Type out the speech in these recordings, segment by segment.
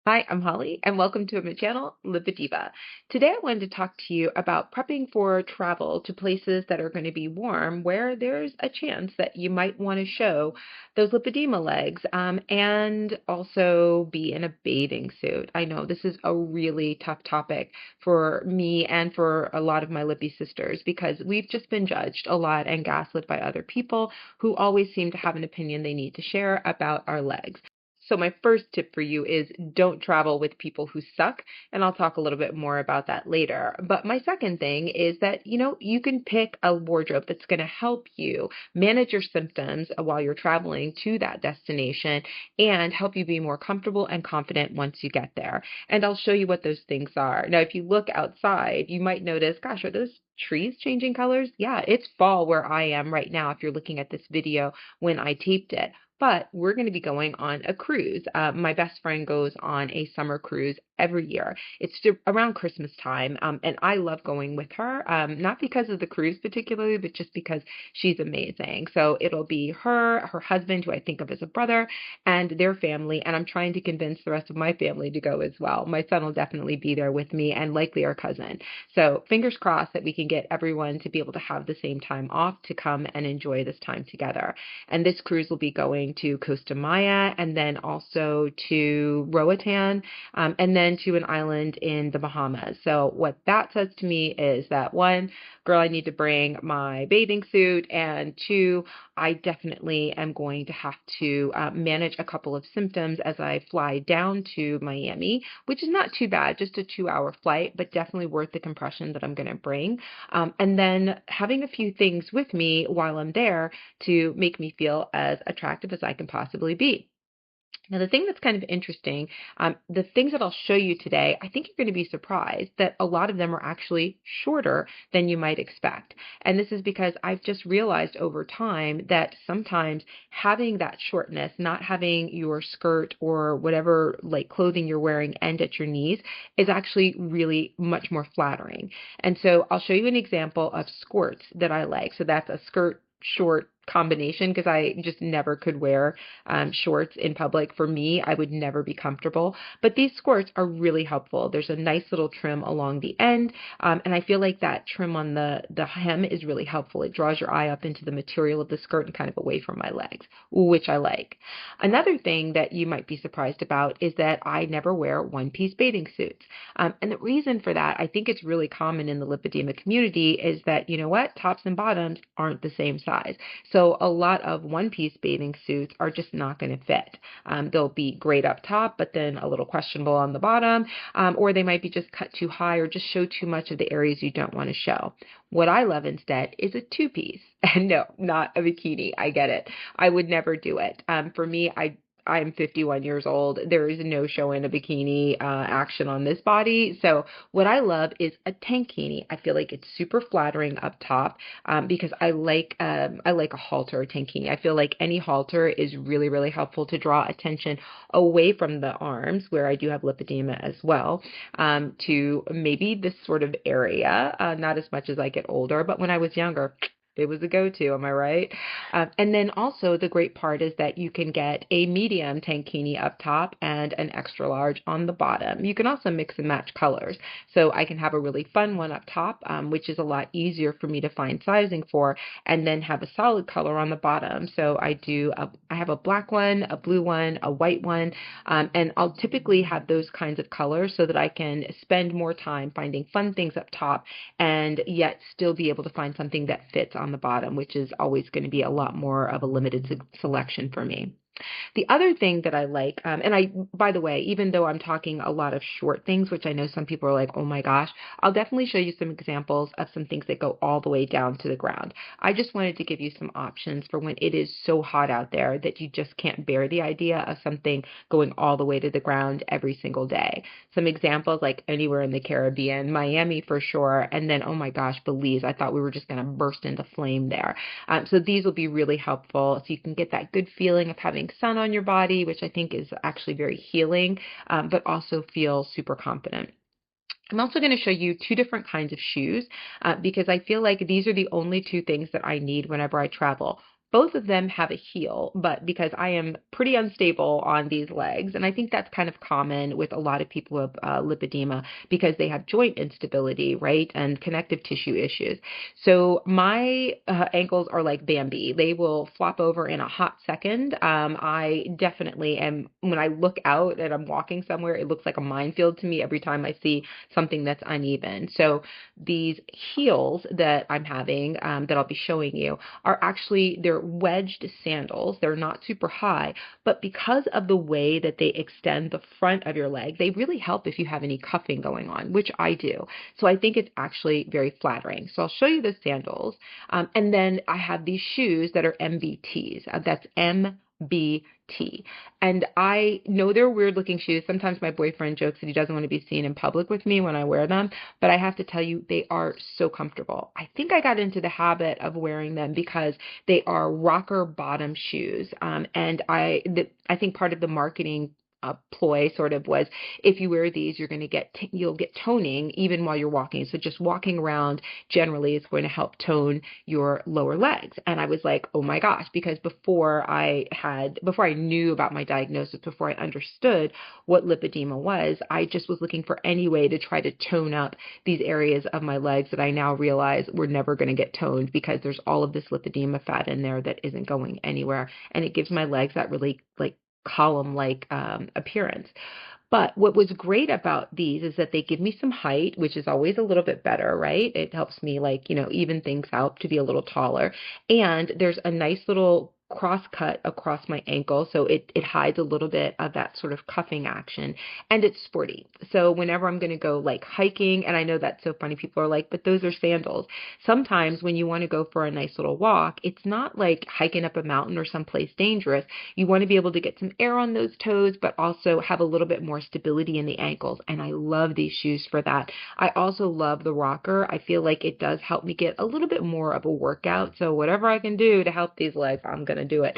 Hi, I'm Holly, and welcome to my channel, Lipediva. Today I wanted to talk to you about prepping for travel to places that are going to be warm, where there's a chance that you might want to show those lipedema legs, and also be in a bathing suit. I know this is a really tough topic for me and for a lot of my lippy sisters because we've just been judged a lot and gaslit by other people who always seem to have an opinion they need to share about our legs. So my first tip for you is don't travel with people who suck, and I'll talk a little bit more about that later. But my second thing is that, you can pick a wardrobe that's going to help you manage your symptoms while you're traveling to that destination and help you be more comfortable and confident once you get there. And I'll show you what those things are. Now, if you look outside, you might notice, gosh, are those trees changing colors? Yeah, it's fall where I am right now if you're looking at this video when I taped it. But we're going to be going on a cruise. My best friend goes on a summer cruise every year. It's around Christmas time, and I love going with her, not because of the cruise particularly, but just because she's amazing. So it'll be her husband, who I think of as a brother, and their family, and I'm trying to convince the rest of my family to go as well. My son will definitely be there with me, and likely our cousin. So fingers crossed that we can get everyone to be able to have the same time off to come and enjoy this time together. And this cruise will be going to Costa Maya and then also to Roatan, and then to an island in the Bahamas. So what that says to me is that one, girl, I need to bring my bathing suit, and two, I definitely am going to have to manage a couple of symptoms as I fly down to Miami, which is not too bad, just a 2-hour flight, but definitely worth the compression that I'm going to bring. And then having a few things with me while I'm there to make me feel as attractive as I can possibly be. Now, the thing that's kind of interesting, the things that I'll show you today, I think you're going to be surprised that a lot of them are actually shorter than you might expect. And this is because I've just realized over time that sometimes having that shortness, not having your skirt or whatever like clothing you're wearing end at your knees, is actually really much more flattering. And so I'll show you an example of skirts that I like. So that's a skirt short combination because I just never could wear shorts in public. For me, I would never be comfortable. But these skirts are really helpful. There's a nice little trim along the end, and I feel like that trim on the hem is really helpful. It draws your eye up into the material of the skirt and kind of away from my legs, which I like. Another thing that you might be surprised about is that I never wear one-piece bathing suits. And the reason for that, I think it's really common in the lipedema community, is that, you know what, tops and bottoms aren't the same size. So a lot of one-piece bathing suits are just not going to fit. They'll be great up top, but then a little questionable on the bottom, or they might be just cut too high or just show too much of the areas you don't want to show. What I love instead is a two-piece. And no, not a bikini. I get it. I would never do it. For me, I'm 51 years old. There is no showing a bikini action on this body. So what I love is a tankini. I feel like it's super flattering up top, because I like a halter tankini. I feel like any halter is really, really helpful to draw attention away from the arms, where I do have lipedema as well, to maybe this sort of area. Not as much as I get older, but when I was younger, it was a go-to, am I right? And then also the great part is that you can get a medium tankini up top and an extra large on the bottom. You can also mix and match colors. So I can have a really fun one up top, which is a lot easier for me to find sizing for, and then have a solid color on the bottom. So I have a black one, a blue one, a white one, and I'll typically have those kinds of colors so that I can spend more time finding fun things up top and yet still be able to find something that fits on the bottom, which is always going to be a lot more of a limited selection for me. The other thing that I like, by the way, even though I'm talking a lot of short things, which I know some people are like, oh my gosh, I'll definitely show you some examples of some things that go all the way down to the ground. I just wanted to give you some options for when it is so hot out there that you just can't bear the idea of something going all the way to the ground every single day. Some examples like anywhere in the Caribbean, Miami for sure, and then, oh my gosh, Belize. I thought we were just going to burst into flame there. So these will be really helpful so you can get that good feeling of having sun on your body, which I think is actually very healing, but also feel super confident. I'm also going to show you two different kinds of shoes, because I feel like these are the only two things that I need whenever I travel. Both of them have a heel, but because I am pretty unstable on these legs, and I think that's kind of common with a lot of people with lipedema because they have joint instability, right, and connective tissue issues. So my ankles are like Bambi. They will flop over in a hot second. I definitely am, when I look out and I'm walking somewhere, it looks like a minefield to me every time I see something that's uneven. So these heels that I'm having, that I'll be showing you, are actually, they're wedged sandals. They're not super high, but because of the way that they extend the front of your leg, they really help if you have any cuffing going on, which I do. So I think it's actually very flattering. So I'll show you the sandals. And then I have these shoes that are MBTs. That's MBT. And I know they're weird looking shoes. Sometimes my boyfriend jokes that he doesn't want to be seen in public with me when I wear them, but I have to tell you, they are so comfortable. I think I got into the habit of wearing them because they are rocker bottom shoes. And I think part of the marketing ploy sort of was, if you wear these, you'll get toning even while you're walking. So just walking around generally is going to help tone your lower legs. And I was like, oh my gosh, because before I knew about my diagnosis, before I understood what lipedema was, I just was looking for any way to try to tone up these areas of my legs that I now realize were never going to get toned because there's all of this lipedema fat in there that isn't going anywhere. And it gives my legs that really like column-like appearance. But what was great about these is that they give me some height, which is always a little bit better, right? It helps me, like, even things out to be a little taller. And there's a nice little cross cut across my ankle, so it hides a little bit of that sort of cuffing action, and it's sporty. So whenever I'm going to go like hiking, and I know that's so funny, people are like, but those are sandals. Sometimes when you want to go for a nice little walk, it's not like hiking up a mountain or someplace dangerous. You want to be able to get some air on those toes, but also have a little bit more stability in the ankles, and I love these shoes for that. I also love the rocker. I feel like it does help me get a little bit more of a workout, so whatever I can do to help these legs, I'm going to do it.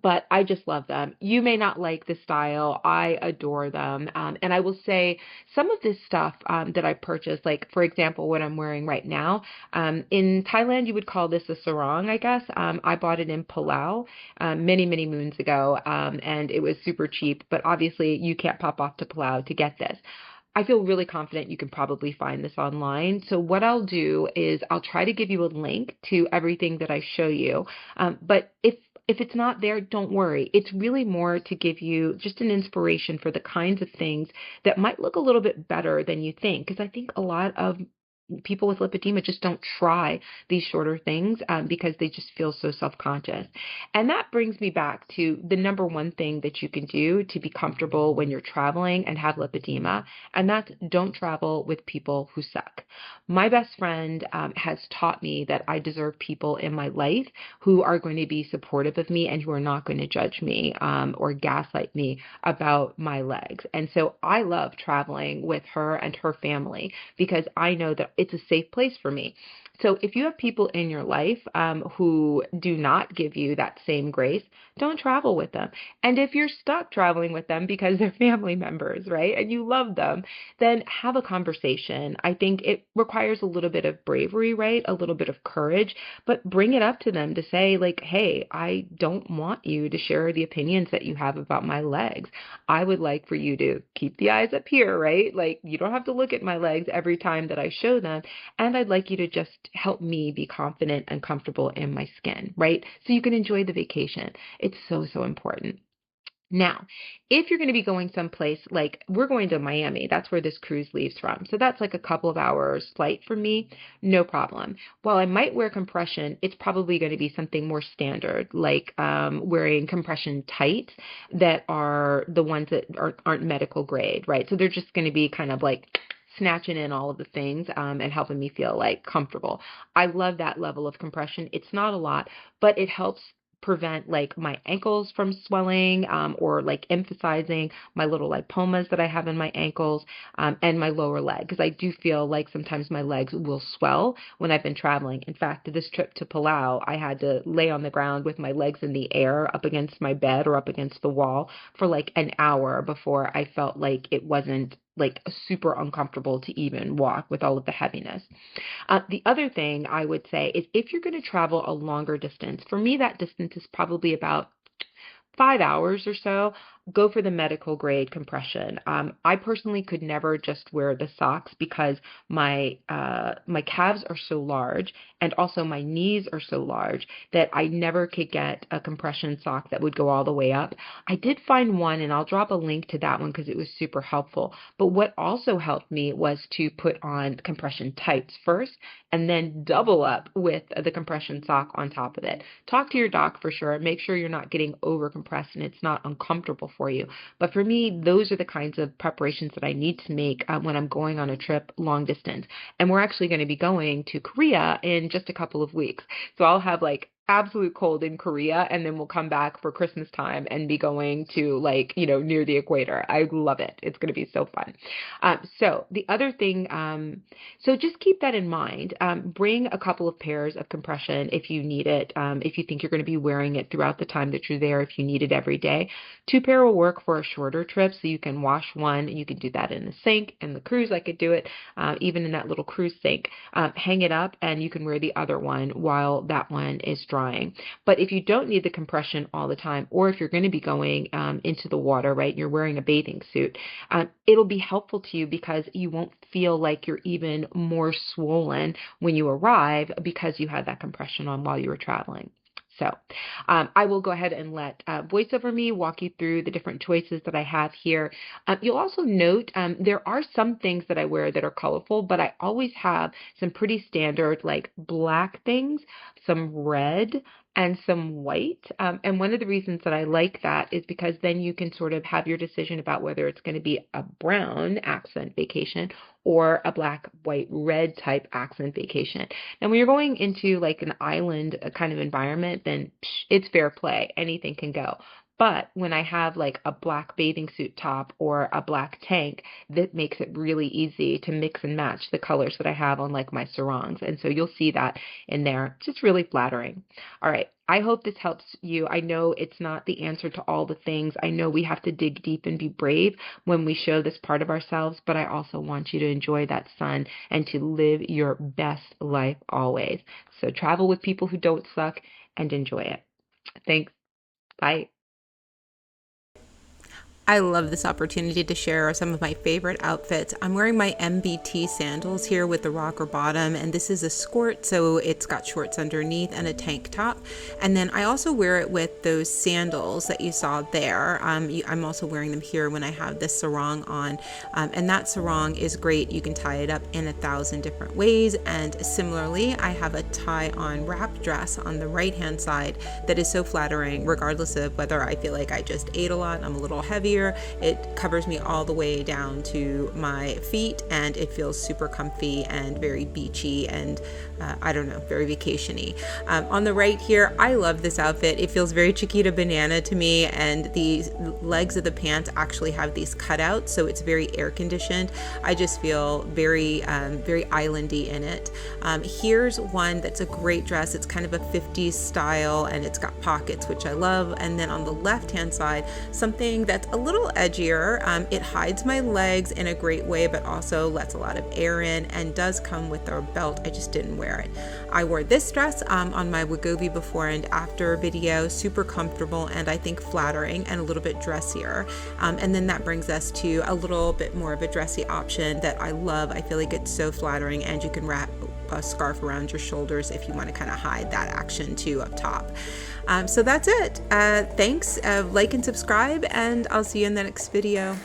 But I just love them. You may not like the style. I adore them. And I will say some of this stuff that I purchased, like for example, what I'm wearing right now, in Thailand, you would call this a sarong, I guess. I bought it in Palau many, many moons ago, and it was super cheap. But obviously, you can't pop off to Palau to get this. I feel really confident you can probably find this online. So what I'll do is I'll try to give you a link to everything that I show you. But if it's not there, don't worry. It's really more to give you just an inspiration for the kinds of things that might look a little bit better than you think. Because I think a lot of people with lipedema just don't try these shorter things because they just feel so self-conscious. And that brings me back to the number one thing that you can do to be comfortable when you're traveling and have lipedema, and that's don't travel with people who suck. My best friend has taught me that I deserve people in my life who are going to be supportive of me and who are not going to judge me or gaslight me about my legs. And so I love traveling with her and her family because I know that it's a safe place for me. So if you have people in your life who do not give you that same grace, don't travel with them. And if you're stuck traveling with them because they're family members, right, and you love them, then have a conversation. I think it requires a little bit of bravery, right, a little bit of courage, but bring it up to them to say, like, hey, I don't want you to share the opinions that you have about my legs. I would like for you to keep the eyes up here, right? Like, you don't have to look at my legs every time that I show them. And I'd like you to just help me be confident and comfortable in my skin, right? So you can enjoy the vacation. It's so, so important. Now, if you're going to be going someplace, like we're going to Miami, that's where this cruise leaves from. So that's like a couple of hours flight for me, no problem. While I might wear compression, it's probably going to be something more standard, like wearing compression tights that are the ones that aren't medical grade, right? So they're just going to be kind of like snatching in all of the things and helping me feel like comfortable. I love that level of compression. It's not a lot, but it helps prevent like my ankles from swelling or like emphasizing my little lipomas that I have in my ankles and my lower leg, because I do feel like sometimes my legs will swell when I've been traveling. In fact, this trip to Palau, I had to lay on the ground with my legs in the air up against my bed or up against the wall for like an hour before I felt like it wasn't like super uncomfortable to even walk with all of the heaviness. The other thing I would say is if you're going to travel a longer distance, for me, that distance is probably about 5 hours or so, go for the medical grade compression. I personally could never just wear the socks because my calves are so large and also my knees are so large that I never could get a compression sock that would go all the way up. I did find one, and I'll drop a link to that one because it was super helpful. But what also helped me was to put on compression tights first and then double up with the compression sock on top of it. Talk to your doc for sure. Make sure you're not getting over compressed and it's not uncomfortable for you. But for me, those are the kinds of preparations that I need to make when I'm going on a trip long distance. And we're actually going to be going to Korea in just a couple of weeks. So I'll have like absolute cold in Korea, and then we'll come back for Christmas time and be going to, like, near the equator. I love it. It's going to be so fun. So the other thing, so just keep that in mind. Bring a couple of pairs of compression if you need it. If you think you're going to be wearing it throughout the time that you're there, if you need it every day. 2 pair will work for a shorter trip, so you can wash one. You can do that in the sink. In the cruise, I could do it even in that little cruise sink. Hang it up, and you can wear the other one while that one is drying. But if you don't need the compression all the time, or if you're going to be going into the water, right, you're wearing a bathing suit, it'll be helpful to you because you won't feel like you're even more swollen when you arrive because you had that compression on while you were traveling. So I will go ahead and let VoiceOver Me walk you through the different choices that I have here. You'll also note there are some things that I wear that are colorful, but I always have some pretty standard like black things, some red, and some white. And one of the reasons that I like that is because then you can sort of have your decision about whether it's going to be a brown accent vacation or a black, white, red type accent vacation. And when you're going into like an island kind of environment, then it's fair play. Anything can go. But when I have like a black bathing suit top or a black tank, that makes it really easy to mix and match the colors that I have on like my sarongs. And so you'll see that in there. It's just really flattering. All right. I hope this helps you. I know it's not the answer to all the things. I know we have to dig deep and be brave when we show this part of ourselves, but I also want you to enjoy that sun and to live your best life always. So travel with people who don't suck and enjoy it. Thanks. Bye. I love this opportunity to share some of my favorite outfits. I'm wearing my MBT sandals here with the rocker bottom, and this is a skirt, so it's got shorts underneath and a tank top. And then I also wear it with those sandals that you saw there. I'm also wearing them here when I have this sarong on, and that sarong is great. You can tie it up in 1,000 different ways, and similarly, I have a tie-on wrap dress on the right-hand side that is so flattering, regardless of whether I feel like I just ate a lot, I'm a little heavier. It covers me all the way down to my feet, and it feels super comfy and very beachy and I don't know, very vacation-y. On the right here, I love this outfit. It feels very Chiquita Banana to me, and the legs of the pants actually have these cutouts, so it's very air conditioned. I just feel very very islandy in it. Here's one that's a great dress. It's kind of a 50s style, and it's got pockets, which I love. And then on the left hand side, something that's a little edgier. It hides my legs in a great way, but also lets a lot of air in, and does come with a belt. I just didn't wear it. I wore this dress on my Wegovy before and after video. Super comfortable, and I think flattering, and a little bit dressier. And then that brings us to a little bit more of a dressy option that I love. I feel like it's so flattering, and you can wrap a scarf around your shoulders if you want to kind of hide that action too up top. So that's it. Thanks. Like and subscribe, and I'll see you in the next video.